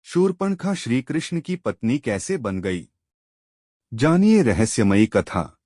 शूर्पणखा श्री कृष्ण की पत्नी कैसे बन गई? जानिए रहस्यमयी कथा।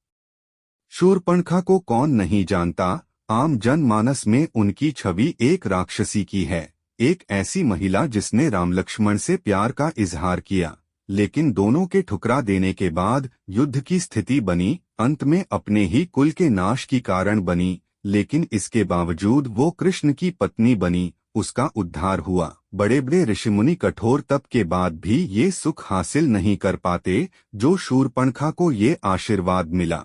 शूर्पणखा को कौन नहीं जानता। आम जनमानस में उनकी छवि एक राक्षसी की है, एक ऐसी महिला जिसने राम लक्ष्मण से प्यार का इजहार किया, लेकिन दोनों के ठुकरा देने के बाद युद्ध की स्थिति बनी, अंत में अपने ही कुल के नाश की कारण बनी। लेकिन इसके बावजूद वो कृष्ण की पत्नी बनी, उसका उद्धार हुआ। बड़े बड़े ऋषिमुनि कठोर तप के बाद भी ये सुख हासिल नहीं कर पाते जो शूर्पणखा को ये आशीर्वाद मिला।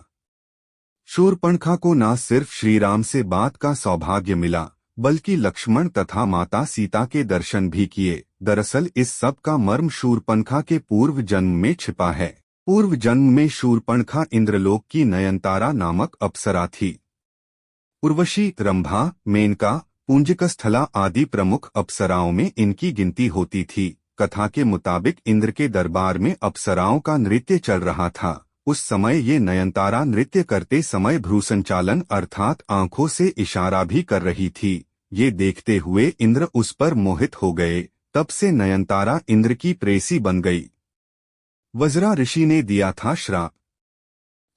शूर्पणखा को न सिर्फ श्रीराम से बात का सौभाग्य मिला, बल्कि लक्ष्मण तथा माता सीता के दर्शन भी किए। दरअसल इस सब का मर्म शूर्पणखा के पूर्व जन्म में छिपा है। पूर्व जन्म में शूर्पणखा इंद्रलोक की नयनतारा नामक अप्सरा थी। उर्वशी, रंभा, मेनका, पुंजिकस्थला आदि प्रमुख अप्सराओं में इनकी गिनती होती थी। कथा के मुताबिक इंद्र के दरबार में अप्सराओं का नृत्य चल रहा था। उस समय ये नयनतारा नृत्य करते समय भ्रूसंचालन अर्थात आंखों से इशारा भी कर रही थी। ये देखते हुए इंद्र उस पर मोहित हो गए। तब से नयनतारा इंद्र की प्रेसी बन गई। वज्रा ऋषि ने दिया था श्राप।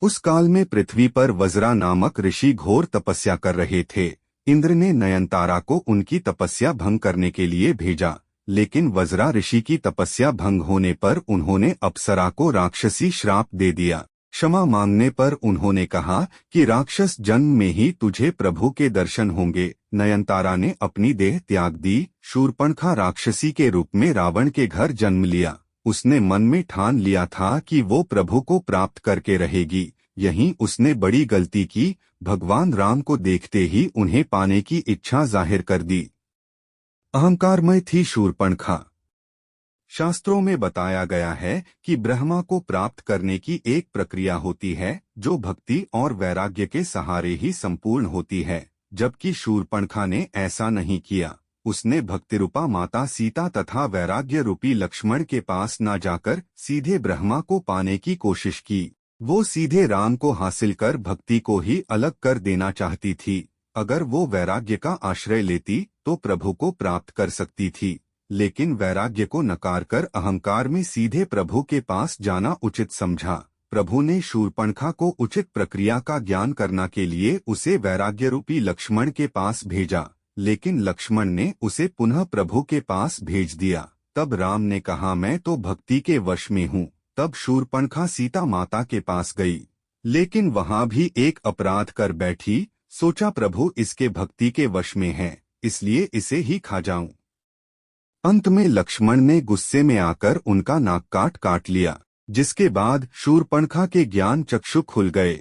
उस काल में पृथ्वी पर वज्रा नामक ऋषि घोर तपस्या कर रहे थे। इंद्र ने नयनतारा को उनकी तपस्या भंग करने के लिए भेजा, लेकिन वज्रा ऋषि की तपस्या भंग होने पर उन्होंने अप्सरा को राक्षसी श्राप दे दिया। क्षमा मांगने पर उन्होंने कहा कि राक्षस जन्म में ही तुझे प्रभु के दर्शन होंगे। नयनतारा ने अपनी देह त्याग दी। शूर्पणखा राक्षसी के रूप में रावण के घर जन्म लिया। उसने मन में ठान लिया था कि वो प्रभु को प्राप्त करके रहेगी। यहीं उसने बड़ी गलती की। भगवान राम को देखते ही उन्हें पाने की इच्छा जाहिर कर दी। अहंकारमय थी शूर्पणखा। शास्त्रों में बताया गया है कि ब्रह्मा को प्राप्त करने की एक प्रक्रिया होती है जो भक्ति और वैराग्य के सहारे ही संपूर्ण होती है, जबकि शूर्पणखा ने ऐसा नहीं किया। उसने भक्तिरूपा माता सीता तथा वैराग्य रूपी लक्ष्मण के पास न जाकर सीधे ब्रह्मा को पाने की कोशिश की। वो सीधे राम को हासिल कर भक्ति को ही अलग कर देना चाहती थी। अगर वो वैराग्य का आश्रय लेती तो प्रभु को प्राप्त कर सकती थी, लेकिन वैराग्य को नकार कर अहंकार में सीधे प्रभु के पास जाना उचित समझा। प्रभु ने शूर्पणखा को उचित प्रक्रिया का ज्ञान करना के लिए उसे वैराग्य रूपी लक्ष्मण के पास भेजा, लेकिन लक्ष्मण ने उसे पुनः प्रभु के पास भेज दिया। तब राम ने कहा, मैं तो भक्ति के वश में हूँ। तब शूर्पणखा सीता माता के पास गई, लेकिन वहां भी एक अपराध कर बैठी। सोचा प्रभु इसके भक्ति के वश में है, इसलिए इसे ही खा जाऊं। अंत में लक्ष्मण ने गुस्से में आकर उनका नाक काट लिया, जिसके बाद शूर्पणखा के ज्ञान चक्षु खुल गए।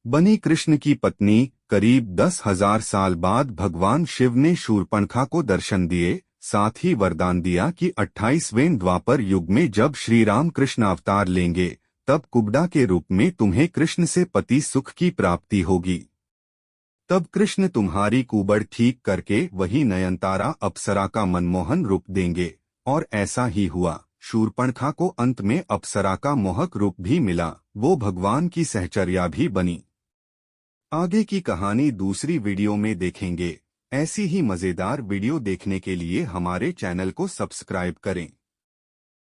बनी कृष्ण की पत्नी। करीब 10,000 साल बाद भगवान शिव ने शूर्पणखा को दर्शन दिए, साथ ही वरदान दिया कि 28वें द्वापर युग में जब श्री राम कृष्ण अवतार लेंगे, तब कुबड़ा के रूप में तुम्हें कृष्ण से पति सुख की प्राप्ति होगी। तब कृष्ण तुम्हारी कुबड़ ठीक करके वही नयनतारा अप्सरा का मनमोहन रूप देंगे। और ऐसा ही हुआ। शूर्पणखा को अंत में अप्सरा का मोहक रूप भी मिला। वो भगवान की सहचर्या भी बनी। आगे की कहानी दूसरी वीडियो में देखेंगे। ऐसी ही मजेदार वीडियो देखने के लिए हमारे चैनल को सब्सक्राइब करें।